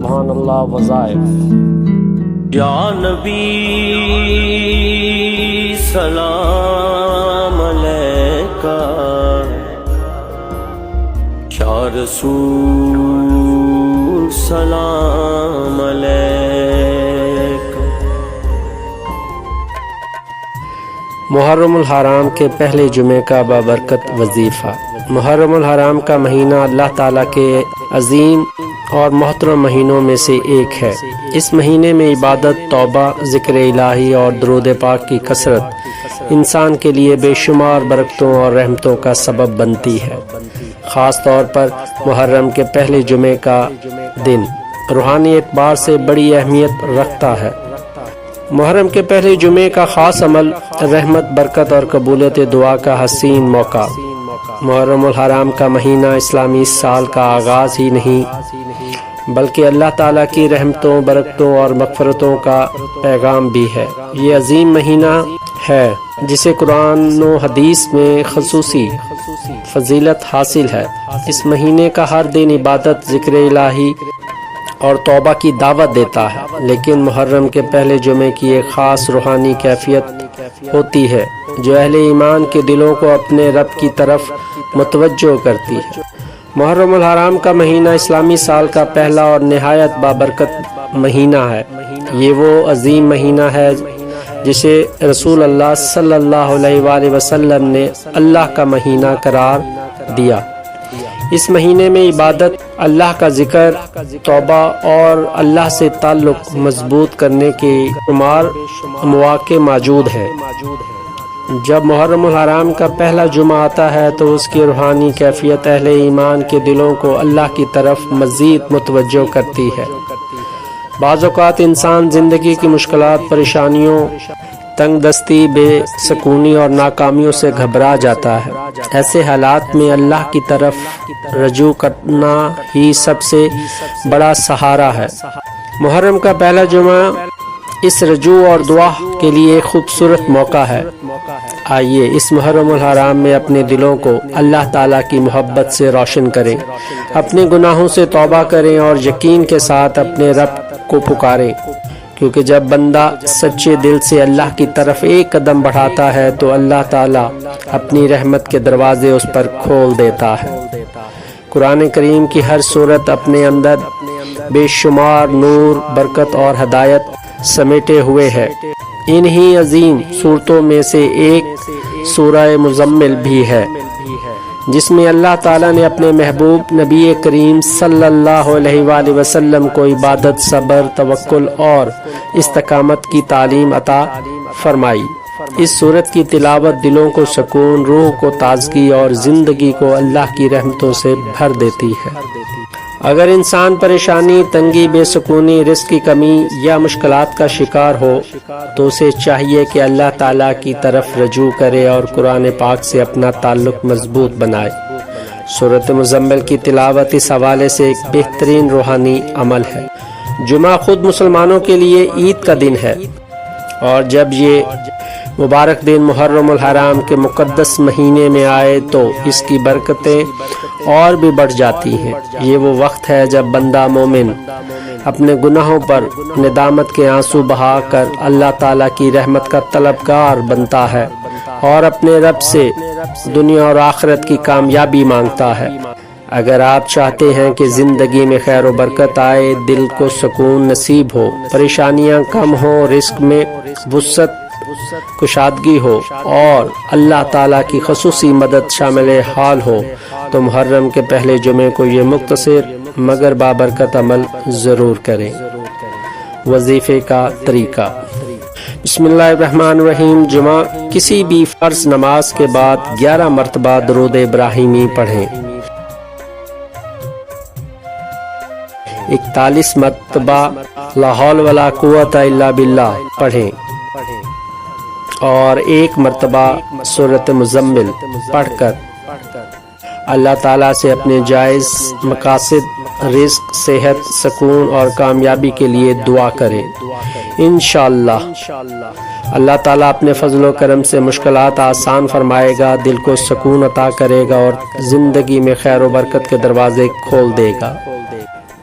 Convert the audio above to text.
سبحان اللہ وظائف۔ یا نبی سلام علیکہ، یا رسول سلام علیکہ۔ محرم الحرام کے پہلے جمعے کا بابرکت وظیفہ۔ محرم الحرام کا مہینہ اللہ تعالیٰ کے عظیم اور محترم مہینوں میں سے ایک ہے۔ اس مہینے میں عبادت، توبہ، ذکر الہی اور درود پاک کی کثرت انسان کے لیے بے شمار برکتوں اور رحمتوں کا سبب بنتی ہے۔ خاص طور پر محرم کے پہلے جمعے کا دن روحانی اعتبار سے بڑی اہمیت رکھتا ہے۔ محرم کے پہلے جمعے کا خاص عمل رحمت، برکت اور قبولیت دعا کا حسین موقع۔ محرم الحرام کا مہینہ اسلامی سال کا آغاز ہی نہیں بلکہ اللہ تعالیٰ کی رحمتوں، برکتوں اور مغفرتوں کا پیغام بھی ہے۔ یہ عظیم مہینہ ہے جسے قرآن و حدیث میں خصوصی فضیلت حاصل ہے۔ اس مہینے کا ہر دن عبادت، ذکر الہی اور توبہ کی دعوت دیتا ہے، لیکن محرم کے پہلے جمعے کی ایک خاص روحانی کیفیت ہوتی ہے جو اہل ایمان کے دلوں کو اپنے رب کی طرف متوجہ کرتی ہے۔ محرم الحرام کا مہینہ اسلامی سال کا پہلا اور نہایت بابرکت مہینہ ہے۔ یہ وہ عظیم مہینہ ہے جسے رسول اللہ صلی اللہ علیہ وآلہ وسلم نے اللہ کا مہینہ قرار دیا۔ اس مہینے میں عبادت، اللہ کا ذکر، توبہ اور اللہ سے تعلق مضبوط کرنے کے شمار مواقع موجود ہیں۔ جب محرم الحرام کا پہلا جمعہ آتا ہے تو اس کی روحانی کیفیت اہل ایمان کے دلوں کو اللہ کی طرف مزید متوجہ کرتی ہے۔ بعض اوقات انسان زندگی کی مشکلات، پریشانیوں، تنگ دستی، بے سکونی اور ناکامیوں سے گھبرا جاتا ہے۔ ایسے حالات میں اللہ کی طرف رجوع کرنا ہی سب سے بڑا سہارا ہے۔ محرم کا پہلا جمعہ اس رجوع اور دعا کے لیے ایک خوبصورت موقع ہے۔ آئیے اس محرم الحرام میں اپنے دلوں کو اللہ تعالیٰ کی محبت سے روشن کریں، اپنے گناہوں سے توبہ کریں اور یقین کے ساتھ اپنے رب کو پکاریں، کیونکہ جب بندہ سچے دل سے اللہ کی طرف ایک قدم بڑھاتا ہے تو اللہ تعالیٰ اپنی رحمت کے دروازے اس پر کھول دیتا ہے۔ قرآن کریم کی ہر سورت اپنے اندر بے شمار نور، برکت اور ہدایت سمیٹے ہوئے ہے۔ انہی عظیم صورتوں میں سے ایک سورہ مزمل بھی ہے جس میں اللہ تعالیٰ نے اپنے محبوب نبی کریم صلی اللہ علیہ وآلہ وسلم کو عبادت، صبر، توکل اور استقامت کی تعلیم عطا فرمائی۔ اس صورت کی تلاوت دلوں کو سکون، روح کو تازگی اور زندگی کو اللہ کی رحمتوں سے بھر دیتی ہے۔ اگر انسان پریشانی، تنگی، بے سکونی، رزق کی کمی یا مشکلات کا شکار ہو تو اسے چاہیے کہ اللہ تعالیٰ کی طرف رجوع کرے اور قرآن پاک سے اپنا تعلق مضبوط بنائے۔ سورۃ مزمل کی تلاوت اس حوالے سے ایک بہترین روحانی عمل ہے۔ جمعہ خود مسلمانوں کے لیے عید کا دن ہے، اور جب یہ مبارک دن محرم الحرام کے مقدس مہینے میں آئے تو اس کی برکتیں اور بھی بڑھ جاتی ہیں۔ یہ وہ وقت ہے جب بندہ مومن اپنے گناہوں پر ندامت کے آنسو بہا کر اللہ تعالیٰ کی رحمت کا طلبگار بنتا ہے اور اپنے رب سے دنیا اور آخرت کی کامیابی مانگتا ہے۔ اگر آپ چاہتے ہیں کہ زندگی میں خیر و برکت آئے، دل کو سکون نصیب ہو، پریشانیاں کم ہو، رزق میں وسعت، کشادگی ہو اور اللہ تعالیٰ کی خصوصی مدد شامل حال ہو تو محرم کے پہلے جمعے کو یہ مختصر مگر بابرکت عمل ضرور کریں۔ وظیفے کا طریقہ۔ بسم اللہ الرحمن الرحیم۔ جمعہ کسی بھی فرض نماز کے بعد 11 مرتبہ درود ابراہیمی پڑھیں، 41 مرتبہ لا حول ولا قوت الا باللہ پڑھیں اور 1 مرتبہ سورۃ مزمل پڑھ کر اللہ تعالیٰ سے اپنے جائز مقاصد، رزق، صحت، سکون اور کامیابی کے لیے دعا کریں۔ انشاءاللہ اللہ تعالیٰ اپنے فضل و کرم سے مشکلات آسان فرمائے گا، دل کو سکون عطا کرے گا اور زندگی میں خیر و برکت کے دروازے کھول دے گا۔